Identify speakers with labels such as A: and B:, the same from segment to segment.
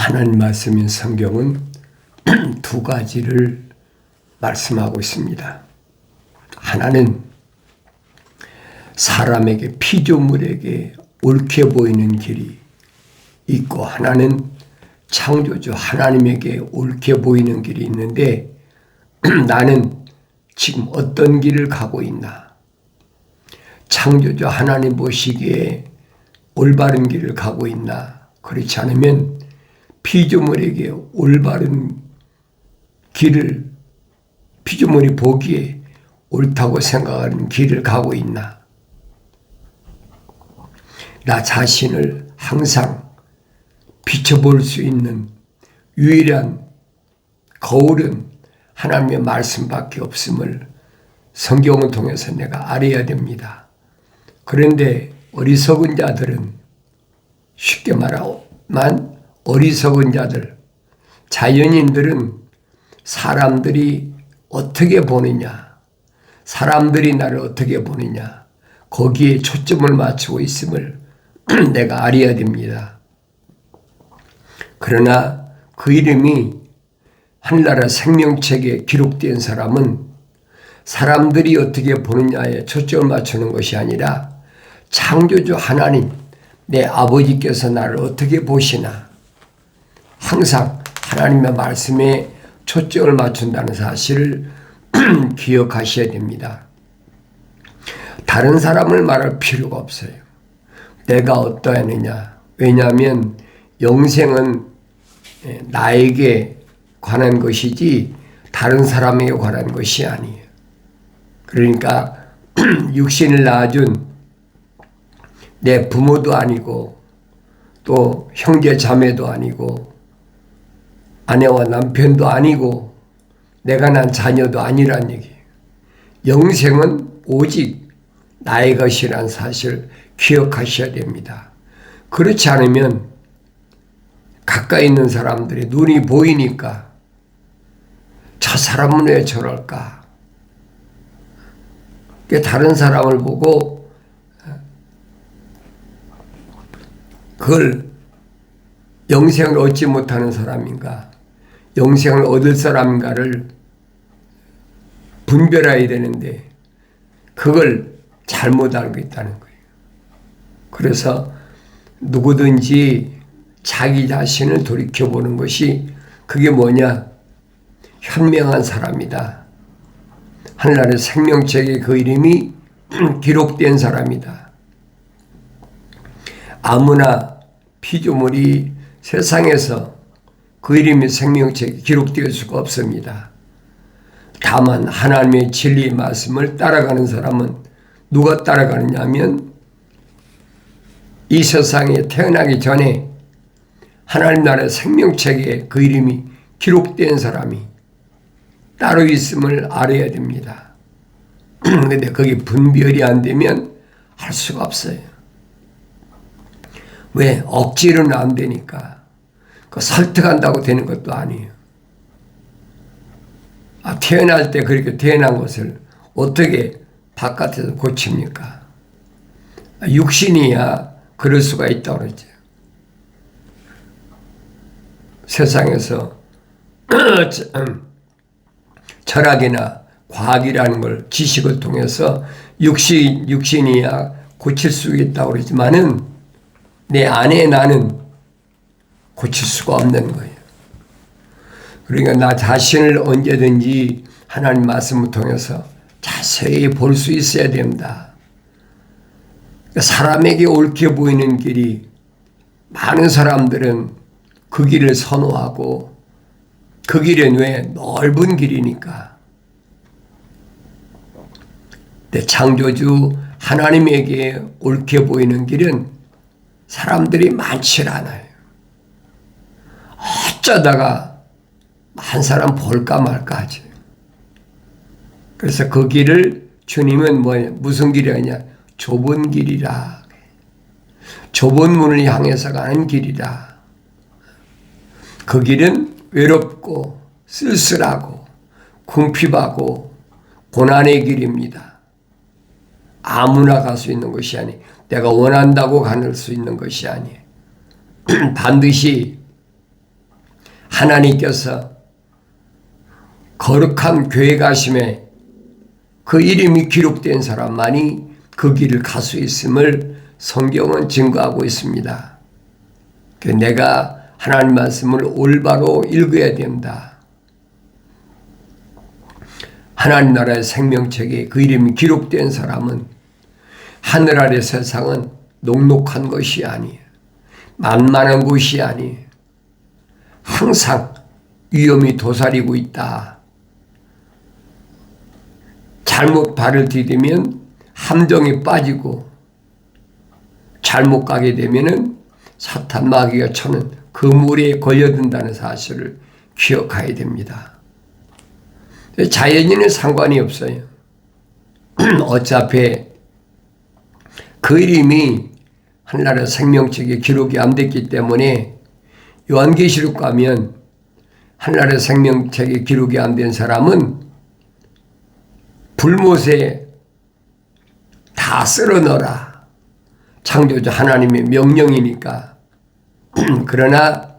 A: 하나님 말씀인 성경은 두 가지를 말씀하고 있습니다. 하나는 사람에게 피조물에게 옳게 보이는 길이 있고 하나는 창조주 하나님에게 옳게 보이는 길이 있는데 나는 지금 어떤 길을 가고 있나? 창조주 하나님 보시기에 올바른 길을 가고 있나? 그렇지 않으면 피조물에게 올바른 길을 피조물이 보기에 옳다고 생각하는 길을 가고 있나? 나 자신을 항상 비춰볼 수 있는 유일한 거울은 하나님의 말씀밖에 없음을 성경을 통해서 내가 알아야 됩니다. 그런데 어리석은 자들은 쉽게 말하면 어리석은 자들, 자연인들은 사람들이 어떻게 보느냐, 사람들이 나를 어떻게 보느냐, 거기에 초점을 맞추고 있음을 내가 알아야 됩니다. 그러나 그 이름이 하늘나라 생명책에 기록된 사람은 사람들이 어떻게 보느냐에 초점을 맞추는 것이 아니라 창조주 하나님, 내 아버지께서 나를 어떻게 보시나 항상 하나님의 말씀에 초점을 맞춘다는 사실을 기억하셔야 됩니다. 다른 사람을 말할 필요가 없어요. 내가 어떠하느냐. 왜냐하면 영생은 나에게 관한 것이지 다른 사람에게 관한 것이 아니에요. 그러니까 육신을 낳아준 내 부모도 아니고 또 형제 자매도 아니고 아내와 남편도 아니고 내가 난 자녀도 아니란 얘기예요. 영생은 오직 나의 것이란 사실 기억하셔야 됩니다. 그렇지 않으면 가까이 있는 사람들이 눈이 보이니까 저 사람은 왜 저럴까? 다른 사람을 보고 그걸 영생을 얻지 못하는 사람인가, 영생을 얻을 사람인가를 분별해야 되는데 그걸 잘못 알고 있다는 거예요. 그래서 누구든지 자기 자신을 돌이켜보는 것이 그게 뭐냐? 현명한 사람이다. 하늘나라의 생명책에 그 이름이 기록된 사람이다. 아무나 피조물이 세상에서 그 이름이 생명책에 기록되어 수가 없습니다. 다만 하나님의 진리의 말씀을 따라가는 사람은 누가 따라가느냐 하면 이 세상에 태어나기 전에 하나님 나라의 생명책에 그 이름이 기록된 사람이 따로 있음을 알아야 됩니다. 그런데 거기 분별이 안 되면 할 수가 없어요. 왜? 억지로는 안 되니까. 그 설득한다고 되는 것도 아니에요. 태어날 때 그렇게 태어난 것을 어떻게 바깥에서 고칩니까? 육신이야 그럴 수가 있다고 그러죠. 세상에서 철학이나 과학이라는 걸 지식을 통해서 육신이야 고칠 수 있다고 그러지만은 내 안에 나는 고칠 수가 없는 거예요. 그러니까 나 자신을 언제든지 하나님 말씀을 통해서 자세히 볼 수 있어야 됩니다. 사람에게 옳게 보이는 길이 많은 사람들은 그 길을 선호하고 그 길은 왜 넓은 길이니까. 근데 창조주 하나님에게 옳게 보이는 길은 사람들이 많지 않아요. 어쩌다가 한 사람 볼까 말까 하지. 그래서 그 길을 주님은 무슨 길이냐? 좁은 길이라. 좁은 문을 향해서 가는 길이라. 그 길은 외롭고 쓸쓸하고 궁핍하고 고난의 길입니다. 아무나 갈 수 있는 것이 아니에요. 내가 원한다고 갈 수 있는 것이 아니에요. 반드시 하나님께서 거룩한 교회 가심에 그 이름이 기록된 사람만이 그 길을 갈 수 있음을 성경은 증거하고 있습니다. 내가 하나님 말씀을 올바로 읽어야 된다. 하나님 나라의 생명책에 그 이름이 기록된 사람은 하늘 아래 세상은 녹록한 것이 아니에요. 만만한 곳이 아니에요. 항상 위험이 도사리고 있다. 잘못 발을 디디면 함정에 빠지고 잘못 가게 되면은 사탄 마귀가 쳐는 그 물에 걸려든다는 사실을 기억해야 됩니다. 자연인은 상관이 없어요. 어차피 그 이름이 하늘나라 생명책에 기록이 안 됐기 때문에 요한계시록 가면 하늘나라 생명책에 기록이 안 된 사람은 불못에 다 쓸어 넣어라. 창조주 하나님의 명령이니까. 그러나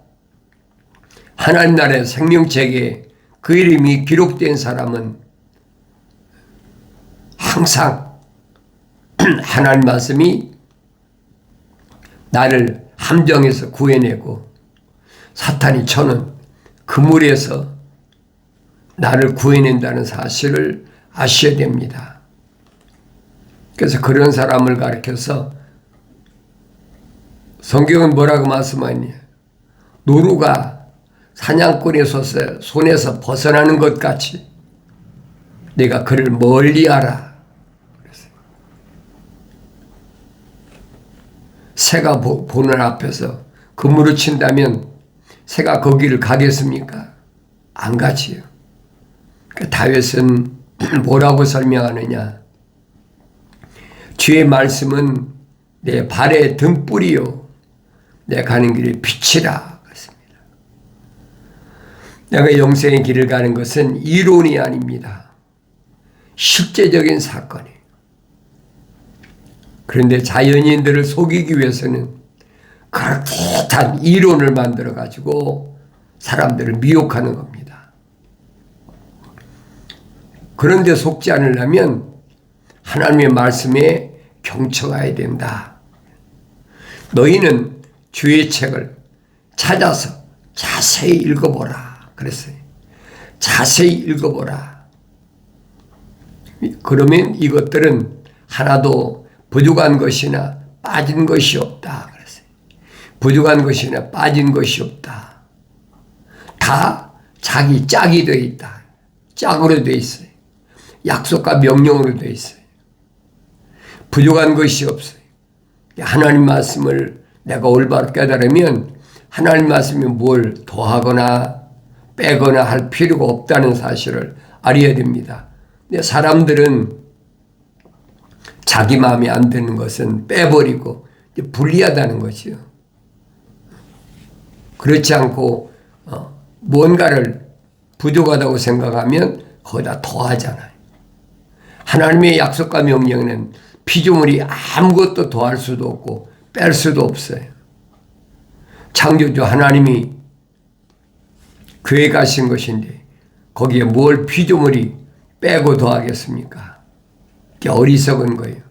A: 하나님 나라의 생명책에 그 이름이 기록된 사람은 항상 하나님 말씀이 나를 함정에서 구해내고 사탄이 쳐는 그물에서 나를 구해낸다는 사실을 아셔야 됩니다. 그래서 그런 사람을 가리켜서 성경은 뭐라고 말씀하냐? 노루가 사냥꾼의 손에서 벗어나는 것 같이 내가 그를 멀리하라. 새가 보는 앞에서 그물을 친다면 새가 거기를 가겠습니까? 안 가지요. 다윗은 뭐라고 설명하느냐? 주의 말씀은 내 발의 등불이요 내 가는 길에 빛이라 그랬습니다. 내가 영생의 길을 가는 것은 이론이 아닙니다. 실제적인 사건이에요. 그런데 자연인들을 속이기 위해서는 그럴듯한 이론을 만들어 가지고 사람들을 미혹하는 겁니다. 그런데 속지 않으려면 하나님의 말씀에 경청해야 된다. 너희는 주의 책을 찾아서 자세히 읽어보라 그랬어요. 자세히 읽어보라. 그러면 이것들은 하나도 부족한 것이나 빠진 것이 없다 그랬어요. 부족한 것이나 빠진 것이 없다. 다 자기 짝이 되어 있다. 짝으로 되어 있어요. 약속과 명령으로 되어 있어요. 부족한 것이 없어요. 하나님 말씀을 내가 올바로 깨달으면 하나님 말씀이 뭘 더하거나 빼거나 할 필요가 없다는 사실을 알아야 됩니다. 근데 사람들은 자기 마음에 안 드는 것은 빼버리고 불리하다는 것이요. 그렇지 않고 뭔가를 부족하다고 생각하면 거기다 더하잖아요. 하나님의 약속과 명령은 피조물이 아무것도 더할 수도 없고 뺄 수도 없어요. 창조주 하나님이 교회 가신 것인데 거기에 뭘 피조물이 빼고 더하겠습니까? 그게 어리석은 거예요.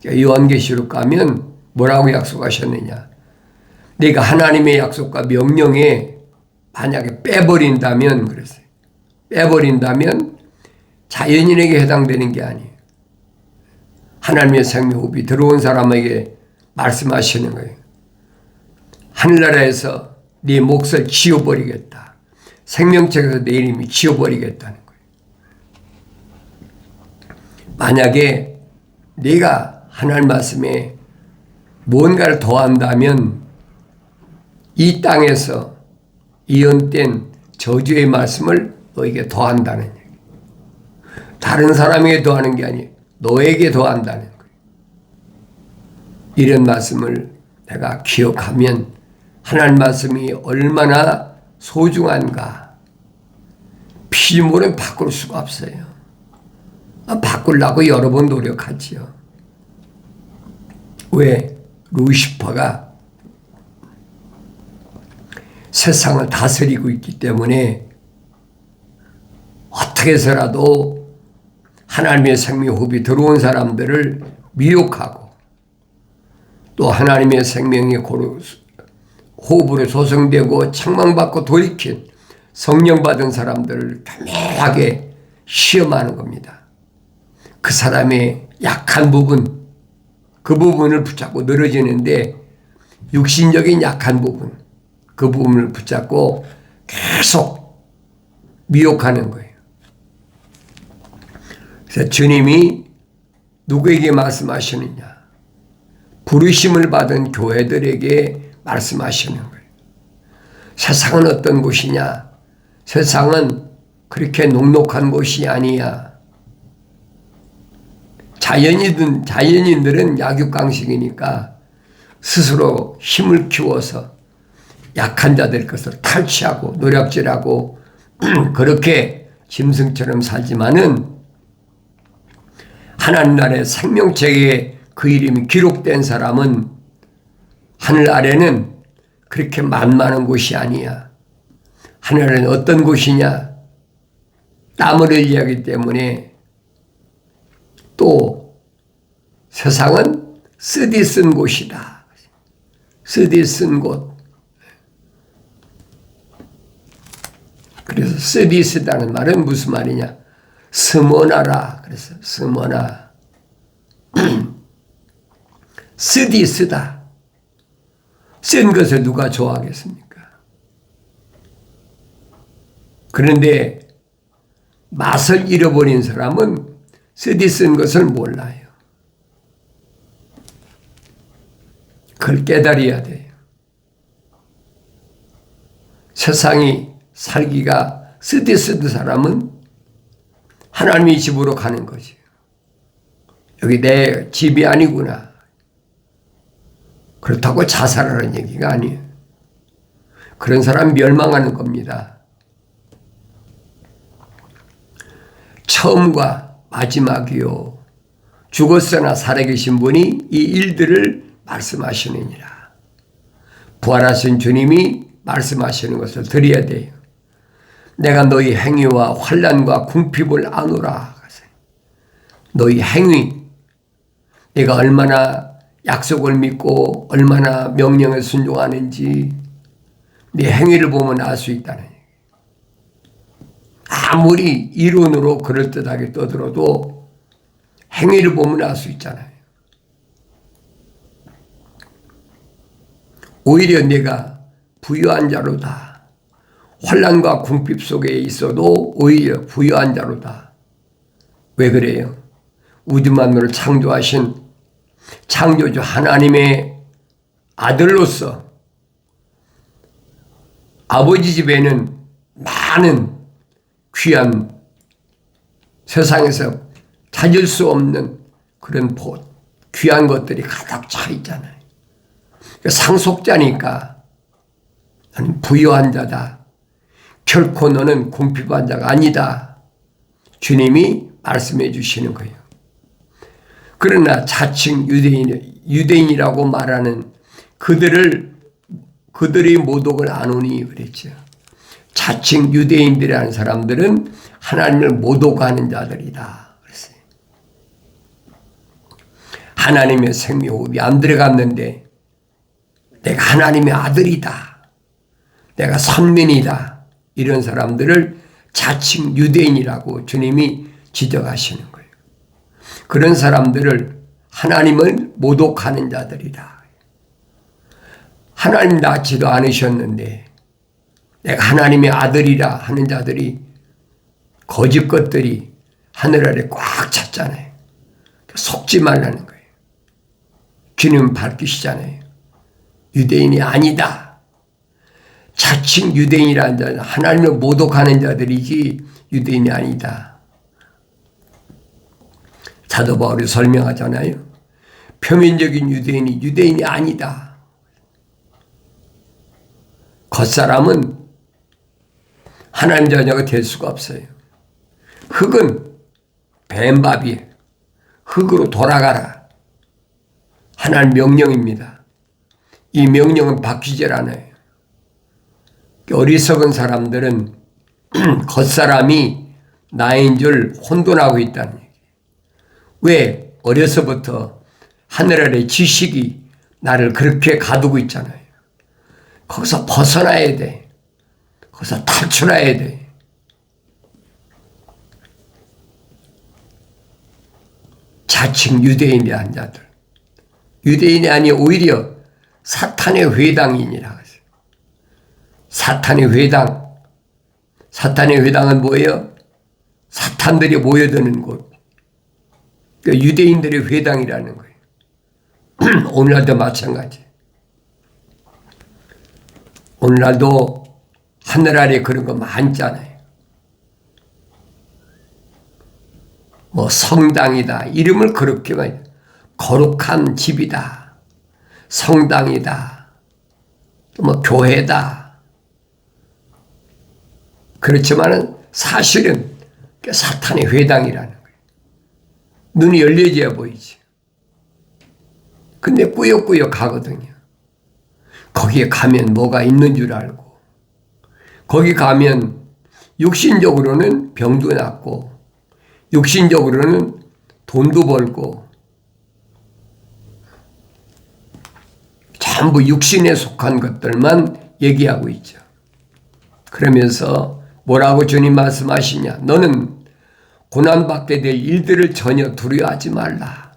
A: 요한계시록 가면 뭐라고 약속하셨느냐? 내가 하나님의 약속과 명령에 만약에 빼버린다면 그랬어요. 빼버린다면 자연인에게 해당되는 게 아니에요. 하나님의 생명호흡이 들어온 사람에게 말씀하시는 거예요. 하늘나라에서 네 몫을 지워버리겠다. 생명책에서 내 이름이 지워버리겠다는 거예요. 만약에 네가 하나님 말씀에 뭔가를 더한다면 이 땅에서 예언된 저주의 말씀을 너에게 더한다는 얘기예요. 다른 사람에게 더하는 게 아니에요. 너에게 더한다는 거예요. 이런 말씀을 내가 기억하면 하나님 말씀이 얼마나 소중한가. 피조물은 바꿀 수가 없어요. 바꾸려고 여러 번 노력하지요. 왜? 루시퍼가 세상을 다스리고 있기 때문에 어떻게 해서라도 하나님의 생명호흡이 들어온 사람들을 미혹하고 또 하나님의 생명의 호흡으로 소성되고 책망받고 돌이킨 성령 받은 사람들을 교묘하게 시험하는 겁니다. 그 사람의 약한 부분, 그 부분을 붙잡고 늘어지는데 육신적인 약한 부분, 그 부분을 붙잡고 계속 미혹하는 거예요. 그래서 주님이 누구에게 말씀하시느냐? 부르심을 받은 교회들에게 말씀하시는 거예요. 세상은 어떤 곳이냐? 세상은 그렇게 녹록한 곳이 아니야. 자연인들은 약육강식이니까 스스로 힘을 키워서 약한 자들 것을 탈취하고 노략질하고 그렇게 짐승처럼 살지만은 하나님 나라의 생명책에 그 이름이 기록된 사람은 하늘 아래는 그렇게 만만한 곳이 아니야. 하늘은 어떤 곳이냐? 땀을 흘려야 하기 때문에 또 세상은 쓰디 쓴 곳이다. 쓰디 쓴 곳. 그래서 쓰디 쓰다는 말은 무슨 말이냐? 스모나라. 그래서 스모나. 쓰디 쓰다. 쓴 것을 누가 좋아하겠습니까? 그런데 맛을 잃어버린 사람은 쓰디 쓴 것을 몰라요. 그걸 깨달아야 돼요. 세상이 살기가 쓰디 쓴 사람은 하나님의 집으로 가는 거지. 여기 내 집이 아니구나. 그렇다고 자살하라는 얘기가 아니에요. 그런 사람 멸망하는 겁니다. 처음과 마지막이요. 죽었으나 살아계신 분이 이 일들을 말씀하시느니라. 부활하신 주님이 말씀하시는 것을 드려야 돼요. 내가 너희 행위와 환난과 궁핍을 아노라. 너희 행위, 내가 얼마나 약속을 믿고 얼마나 명령에 순종하는지 네 행위를 보면 알 수 있다는 얘기예요. 아무리 이론으로 그럴듯하게 떠들어도 행위를 보면 알 수 있잖아요. 오히려 내가 부유한 자로다. 환난과 궁핍 속에 있어도 오히려 부유한 자로다. 왜 그래요? 우주 만물을 창조하신 창조주 하나님의 아들로서 아버지 집에는 많은 귀한 세상에서 찾을 수 없는 그런 귀한 것들이 가득 차 있잖아요. 상속자니까 나는 부유한 자다. 결코 너는 궁핍한 자가 아니다. 주님이 말씀해 주시는 거예요. 그러나 자칭 유대인이라고 말하는 그들의 모독을 아노니 그랬죠. 자칭 유대인들이라는 사람들은 하나님을 모독하는 자들이다. 그랬어요. 하나님의 생명호흡이 안 들어갔는데 내가 하나님의 아들이다. 내가 선민이다. 이런 사람들을 자칭 유대인이라고 주님이 지적하시는 거예요. 그런 사람들을 하나님을 모독하는 자들이다. 하나님 낳지도 않으셨는데 내가 하나님의 아들이라 하는 자들이 거짓 것들이 하늘 아래 꽉 찼잖아요. 속지 말라는 거예요. 주님은 밝히시잖아요. 유대인이 아니다. 자칭 유대인이라는 자는 하나님을 모독하는 자들이지 유대인이 아니다. 사도 바울이 설명하잖아요. 표면적인 유대인이 유대인이 아니다. 겉사람은 하나님 자녀가 될 수가 없어요. 흙은 뱀밥이에요. 흙으로 돌아가라. 하나님 명령입니다. 이 명령은 바뀌질 않아요. 어리석은 사람들은 겉사람이 나인 줄 혼돈하고 있다는 얘기예요. 왜? 어려서부터 하늘 아래 지식이 나를 그렇게 가두고 있잖아요. 거기서 벗어나야 돼. 거기서 탈출해야 돼. 자칭 유대인이라는 자들. 유대인이 아니 오히려 사탄의 회당이니라. 사탄의 회당. 사탄의 회당은 뭐예요? 사탄들이 모여드는 곳. 그러니까 유대인들의 회당이라는 거예요. 오늘날도 마찬가지. 오늘날도 하늘 아래 그런 거 많잖아요. 뭐 성당이다. 이름을 그렇게 많이. 거룩한 집이다. 성당이다. 또 뭐 교회다. 그렇지만은 사실은 사탄의 회당이라는 거예요. 눈이 열려져야 보이지. 근데 꾸역꾸역 가거든요. 거기에 가면 뭐가 있는 줄 알고, 거기 가면 육신적으로는 병도 낫고, 육신적으로는 돈도 벌고, 전부 육신에 속한 것들만 얘기하고 있죠. 그러면서 뭐라고 주님 말씀하시냐? 너는 고난받게 될 일들을 전혀 두려워하지 말라.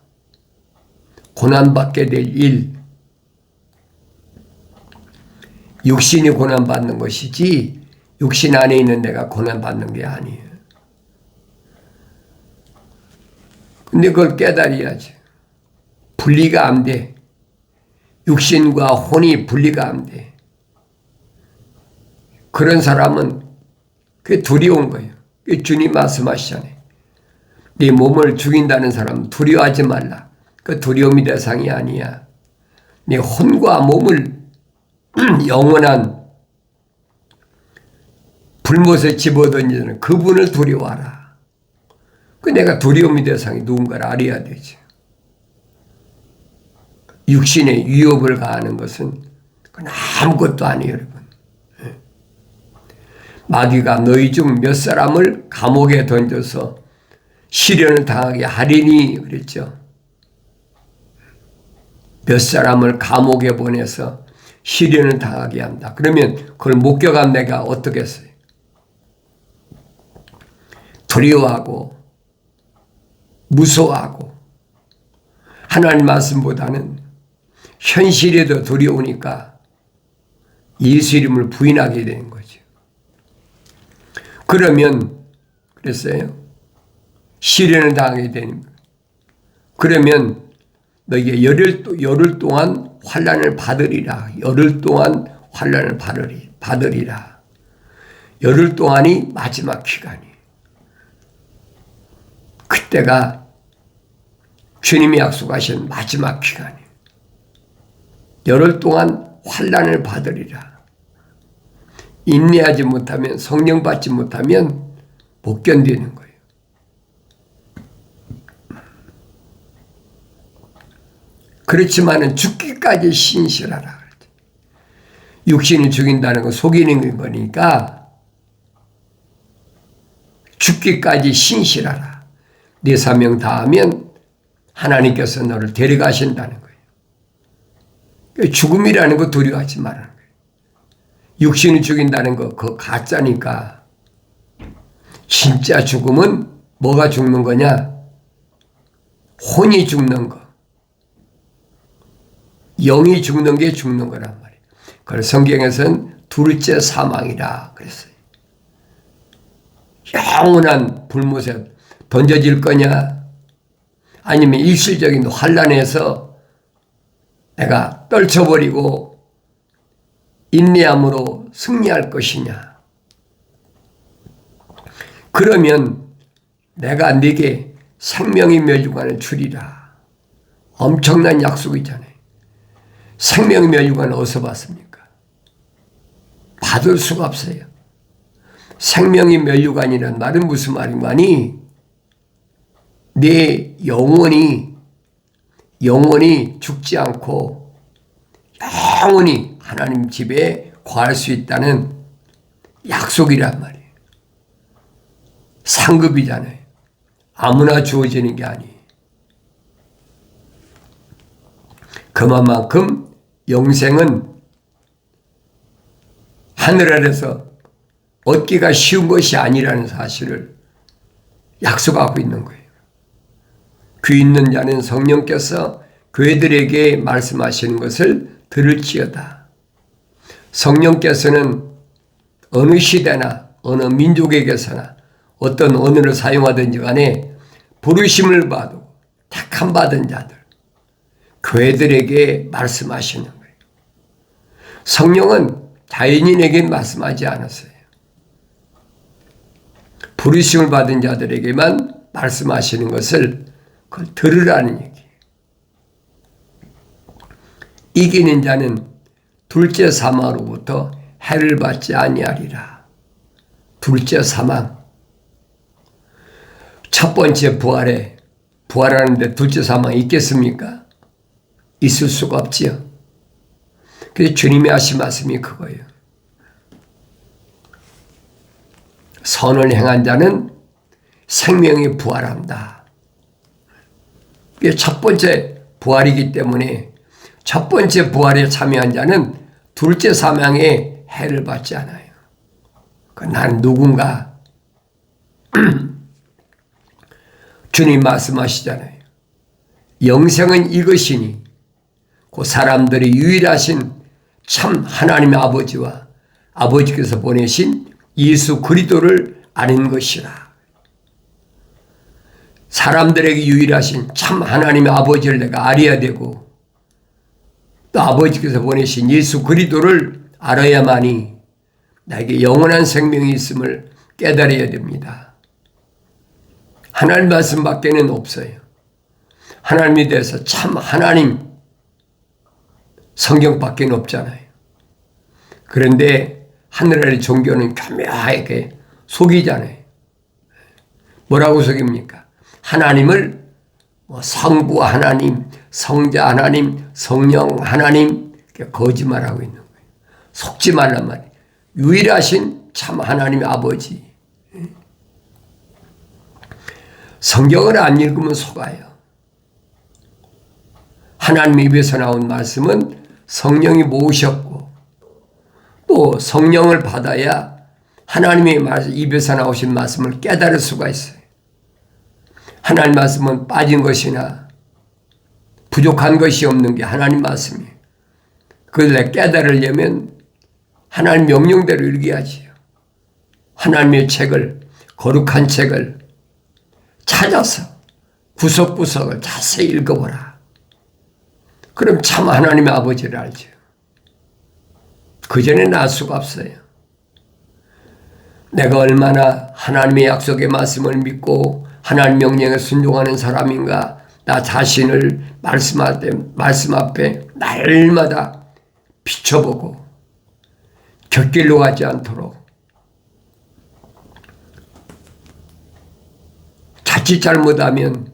A: 고난받게 될 일. 육신이 고난받는 것이지 육신 안에 있는 내가 고난받는 게 아니에요. 근데 그걸 깨달아야지. 분리가 안 돼. 육신과 혼이 분리가 안 돼. 그런 사람은 그게 두려운 거예요. 주님 말씀하시잖아요. 네 몸을 죽인다는 사람은 두려워하지 말라. 그 두려움이 대상이 아니야. 네 혼과 몸을 영원한 불못에 집어던지는 그분을 두려워하라. 그 내가 두려움의 대상이 누군가를 알아야 되지. 육신의 위협을 가하는 것은 그건 아무것도 아니에요, 여러분. 마귀가 너희 중 몇 사람을 감옥에 던져서 시련을 당하게 하리니 그랬죠. 몇 사람을 감옥에 보내서 시련을 당하게 한다. 그러면 그걸 목격한 내가 어떻겠어요? 두려워하고 무서워하고 하나님 말씀보다는 현실이 더 두려우니까 예수 이름을 부인하게 되는 거죠. 그러면 그랬어요. 시련을 당하게 되는 거예요. 그러면 너에게 열흘 동안 환난을 받으리라. 열흘 동안 환난을 받으리라. 열흘 동안이 마지막 기간이에요. 그때가 주님이 약속하신 마지막 기간이에요. 열흘 동안 환난을 받으리라. 인내하지 못하면, 성령 받지 못하면 못 견디는 거예요. 그렇지만은 죽기까지 신실하라. 육신을 죽인다는 건 속이는 거니까 죽기까지 신실하라. 네 사명 다하면 하나님께서 너를 데려가신다는 거예요. 죽음이라는 거 두려워하지 말라는 거예요. 육신을 죽인다는 거 그거 가짜니까. 진짜 죽음은 뭐가 죽는 거냐? 혼이 죽는 거. 영이 죽는 게 죽는 거란 말이에요. 그래서 성경에서는 둘째 사망이라 그랬어요. 영원한 불못에 던져질 거냐? 아니면 일시적인 환난에서 내가 떨쳐버리고 인내함으로 승리할 것이냐? 그러면 내가 네게 생명의 멸류관을 주리라. 엄청난 약속이잖아요. 생명의 멸류관을 어디서 받습니까? 받을 수가 없어요. 생명의 멸류관이라는 말은 무슨 말인가니? 내 영혼이 죽지 않고 영원히 하나님 집에 거할 수 있다는 약속이란 말이에요. 상급이잖아요. 아무나 주어지는 게 아니에요. 그만큼 영생은 하늘 아래서 얻기가 쉬운 것이 아니라는 사실을 약속하고 있는 거예요. 귀 있는 자는 성령께서 교회들에게 말씀하시는 것을 들을지어다. 성령께서는 어느 시대나 어느 민족에게서나 어떤 언어를 사용하든지 간에 부르심을 받고 택함 받은 자들, 교회들에게 말씀하시는 거예요. 성령은 자연인에게 말씀하지 않았어요. 부르심을 받은 자들에게만 말씀하시는 것을 그걸 들으라는 얘기예요. 이기는 자는 둘째 사망으로부터 해를 받지 아니하리라. 둘째 사망. 첫 번째 부활하는데 둘째 사망이 있겠습니까? 있을 수가 없지요. 그래서 주님이 하신 말씀이 그거예요. 선을 행한 자는 생명이 부활한다. 이게 첫 번째 부활이기 때문에 첫 번째 부활에 참여한 자는 둘째 사망에 해를 받지 않아요. 난 누군가 주님 말씀하시잖아요. 영생은 이것이니 그 사람들의 유일하신 참 하나님의 아버지와 아버지께서 보내신 예수 그리스도를 아는 것이라. 사람들에게 유일하신 참 하나님의 아버지를 내가 알아야 되고 또 아버지께서 보내신 예수 그리스도를 알아야만이 나에게 영원한 생명이 있음을 깨달아야 됩니다. 하나님 말씀 밖에는 없어요. 하나님에 대해서 참 하나님 성경 밖에는 없잖아요. 그런데 하늘의 종교는 교묘하게 속이잖아요. 뭐라고 속입니까? 하나님을 성부 하나님, 성자 하나님, 성령 하나님 거짓말하고 있는 거예요. 속지 말란 말이에요. 유일하신 참 하나님의 아버지. 성경을 안 읽으면 속아요. 하나님 입에서 나온 말씀은 성령이 모으셨고 또 성령을 받아야 하나님의 입에서 나오신 말씀을 깨달을 수가 있어요. 하나님 말씀은 빠진 것이나 부족한 것이 없는 게 하나님 말씀이에요. 그걸 깨달으려면 하나님 명령대로 읽어야지요. 하나님의 책을, 거룩한 책을 찾아서 구석구석을 자세히 읽어보라. 그럼 참 하나님의 아버지를 알죠. 그전에는 알 수가 없어요. 내가 얼마나 하나님의 약속의 말씀을 믿고 하나님 명령에 순종하는 사람인가, 나 자신을 말씀 앞에 날마다 비춰보고 곁길로 가지 않도록 자칫 잘못하면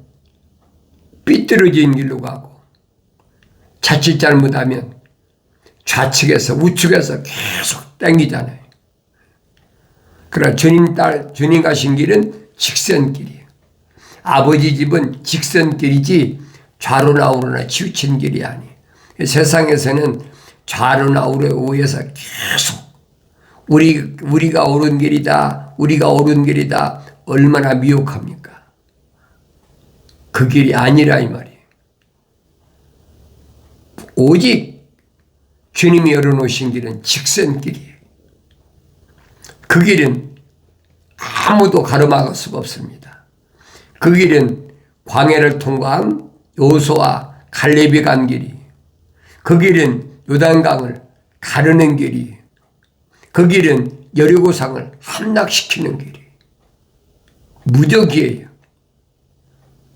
A: 삐뚤어진 길로 가고 자칫 잘못하면 좌측에서 우측에서 계속 땡기잖아요. 그러나 주님 가신 길은 직선길이에요. 아버지 집은 직선길이지 좌로나 우로나 치우친 길이 아니에요. 세상에서는 좌로나 우로에 의해서 계속 우리가 옳은 길이다, 우리가 옳은 길이다 얼마나 미혹합니까? 그 길이 아니라 이 말이에요. 오직 주님이 열어놓으신 길은 직선길이에요. 그 길은 아무도 가로막을 수가 없습니다. 그 길은 광야를 통과한 여호수아와 갈렙이 간 길이, 그 길은 요단강을 가르는 길이, 그 길은 여리고성을 함락시키는 길이 무적이에요.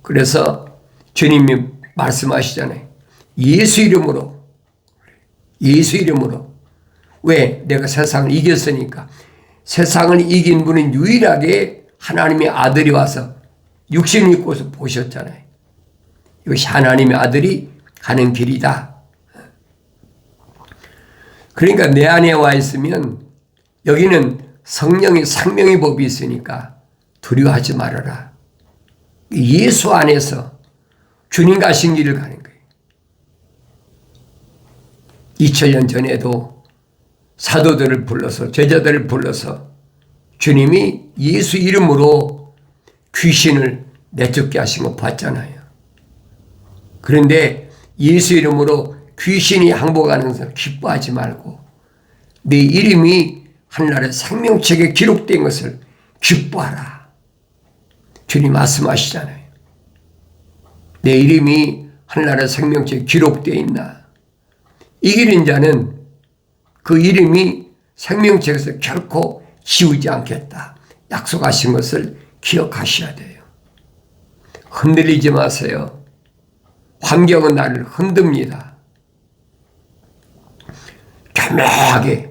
A: 그래서 주님이 말씀하시잖아요. 예수 이름으로. 왜? 내가 세상을 이겼으니까. 세상을 이긴 분은 유일하게 하나님의 아들이 와서 육신을 입고서 보셨잖아요. 이것이 하나님의 아들이 가는 길이다. 그러니까 내 안에 와 있으면 여기는 성령의 생명의 법이 있으니까 두려워하지 말아라. 예수 안에서 주님 가신 길을 가는 거예요. 2000년 전에도 사도들을 불러서 제자들을 불러서 주님이 예수 이름으로 귀신을 내쫓게 하신 거 봤잖아요. 그런데 예수 이름으로 귀신이 항복하는 것을 기뻐하지 말고 네 이름이 하늘나라의 생명책에 기록된 것을 기뻐하라. 주님 말씀하시잖아요. 내 이름이 하늘나라의 생명책에 기록되어 있나. 이기는 자는 그 이름이 생명책에서 결코 지우지 않겠다. 약속하신 것을 기억하셔야 돼요. 흔들리지 마세요. 환경은 나를 흔듭니다. 교묘하게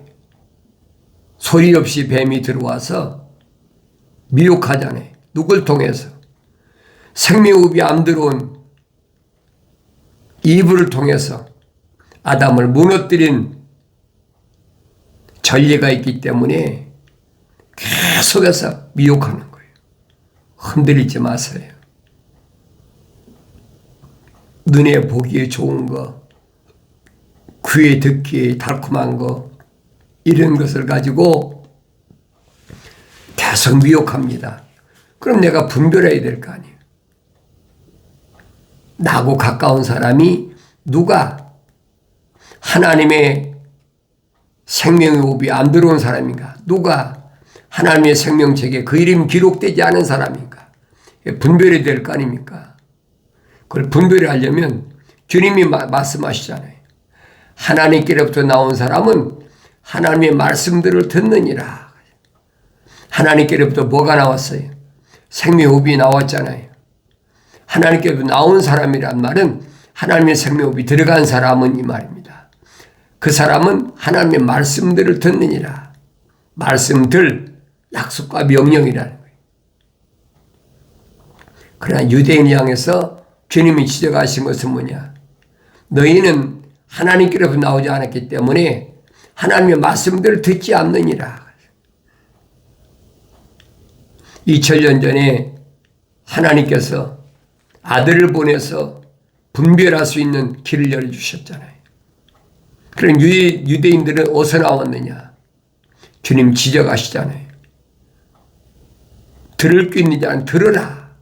A: 소리 없이 뱀이 들어와서 미혹하잖아요. 누굴 통해서? 생명흡이 안 들어온 이브를 통해서 아담을 무너뜨린 전례가 있기 때문에 계속해서 미혹하는 거예요. 흔들리지 마세요. 눈에 보기에 좋은 거, 귀에 듣기에 달콤한 거, 이런 것을 가지고 계속 미혹합니다. 그럼 내가 분별해야 될 거 아니에요. 나하고 가까운 사람이 누가 하나님의 생명의 호흡이 안 들어온 사람인가? 누가 하나님의 생명책에 그 이름 기록되지 않은 사람인가? 분별해야 될 거 아닙니까? 그걸 분별하려면 주님이 말씀하시잖아요. 하나님께로부터 나온 사람은 하나님의 말씀들을 듣느니라. 하나님께로부터 뭐가 나왔어요? 생명호흡이 나왔잖아요. 하나님께로부터 나온 사람이란 말은 하나님의 생명호흡이 들어간 사람은 이 말입니다. 그 사람은 하나님의 말씀들을 듣느니라. 말씀들, 약속과 명령이라는 거예요. 그러나 유대인을 향해서 주님이 지적하신 것은 뭐냐? 너희는 하나님께로부터 나오지 않았기 때문에 하나님의 말씀들을 듣지 않느니라. 2000년 전에 하나님께서 아들을 보내서 분별할 수 있는 길을 열어주셨잖아요. 그럼 유대인들은 어디서 나왔느냐? 주님 지적하시잖아요. 들을 게 있는 자는 들으라.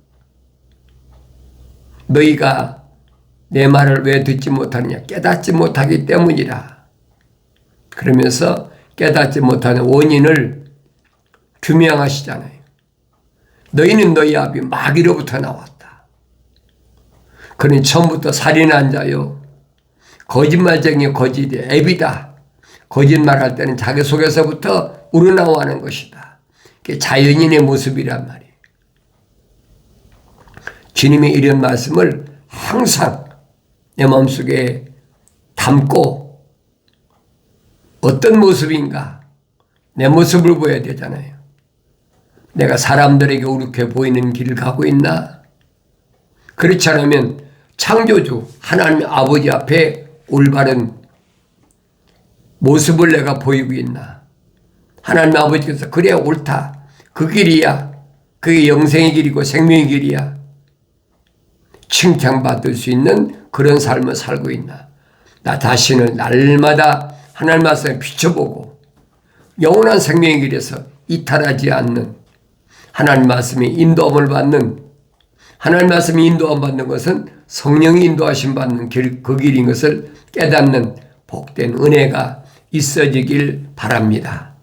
A: 너희가 내 말을 왜 듣지 못하느냐? 깨닫지 못하기 때문이라. 그러면서 깨닫지 못하는 원인을 규명하시잖아요. 너희는 너희 아비 마귀로부터 나왔다. 그는 처음부터 살인한 자요. 거짓말쟁이 거짓이 애비다. 거짓말할 때는 자기 속에서부터 우러나오는 것이다. 그게 자연인의 모습이란 말이에요. 주님의 이런 말씀을 항상 내 마음속에 담고 어떤 모습인가 내 모습을 보여야 되잖아요. 내가 사람들에게 우룩해 보이는 길을 가고 있나? 그렇지 않으면 창조주 하나님 아버지 앞에 올바른 모습을 내가 보이고 있나? 하나님 아버지께서 그래 옳다. 그 길이야. 그게 영생의 길이고 생명의 길이야. 칭찬받을 수 있는 그런 삶을 살고 있나? 나 자신을 날마다 하나님 말씀에 비춰보고 영원한 생명의 길에서 이탈하지 않는 하나님 말씀의 인도함을 받는 하나님 말씀이 인도함 받는 것은 성령이 인도하심 받는 길, 그 길인 것을 깨닫는 복된 은혜가 있어지길 바랍니다.